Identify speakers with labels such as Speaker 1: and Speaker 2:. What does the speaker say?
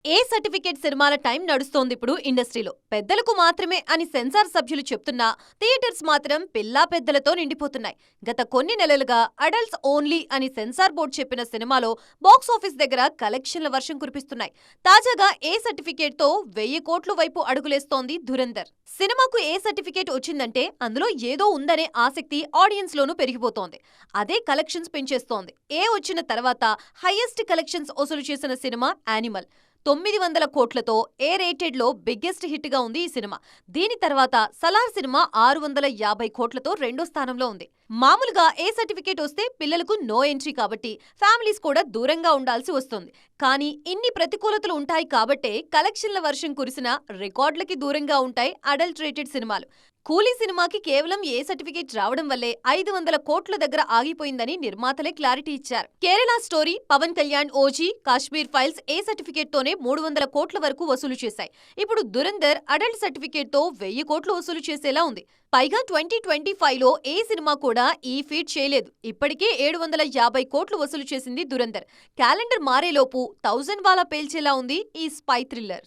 Speaker 1: ఏ certificate సినిమాల time నడుస్తోంది ఇప్పుడు ఇండస్ట్రీలో. పెద్దలకు మాత్రమే అని సెన్సార్ సభ్యులు చెప్తున్నా థియేటర్స్ మాత్రం పిల్లా పెద్దలతో నిండిపోతున్నాయి. గత కొన్ని నెలలుగా అడల్ట్స్ ఓన్లీ అని సెన్సార్ బోర్డు చెప్పిన సినిమాలో బాక్సాఫీస్ దగ్గర కలెక్షన్ల వర్షం కురిపిస్తున్నాయి. తాజాగా ఏ సర్టిఫికేట్ తో 1000 కోట్ల వైపు అడుగులేస్తోంది ధురంధర్. సినిమాకు ఏ సర్టిఫికేట్ వచ్చిందంటే అందులో ఏదో ఉందనే ఆసక్తి ఆడియన్స్ లోనూ పెరిగిపోతోంది. అదే కలెక్షన్స్ పెంచేస్తోంది. ఏ వచ్చిన తర్వాత హైయెస్ట్ కలెక్షన్స్ వసూలు చేసిన సినిమా యానిమల్. 900 కోట్లతో ఏ రేటెడ్ లో బిగ్గెస్ట్ హిట్ గా ఉంది ఈ సినిమా. దీని తర్వాత సలార్ సినిమా 650 కోట్లతో రెండో స్థానంలో ఉంది. మామూలుగా ఏ సర్టిఫికేట్ వస్తే పిల్లలకు నో ఎంట్రీ కాబట్టి ఫ్యామిలీస్ కూడా దూరంగా ఉండాల్సి వస్తుంది. కానీ ఇన్ని ప్రతికూలతలు ఉంటాయి కాబట్టే కలెక్షన్ల వర్షం కురిసిన రికార్డులకి దూరంగా ఉంటాయి అడల్ట్ రేటెడ్ సినిమాలు. కూలీ సినిమాకి కేవలం ఏ సర్టిఫికేట్ రావడం వల్లే 500 కోట్ల దగ్గర ఆగిపోయిందని నిర్మాతలే క్లారిటీ ఇచ్చారు. Kerala story, Pawan Kalyan OG, Kashmir files A certificate తోనే 300 కోట్ల వరకు వసూలు చేశాయి. ఇప్పుడు దురంధర్ అడల్ట్ సర్టిఫికేట్ తో 1000 కోట్లు వసూలు చేసేలా ఉంది. పైగా 2025లో ఏ సినిమా కూడా ఈ ఫీట్ చేయలేదు. ఇప్పటికే 750 కోట్లు వసూలు చేసింది దురంధర్. క్యాలెండర్ మారేలోపు 1000 వాలా పేల్చేలా ఉంది ఈ స్పై థ్రిల్లర్.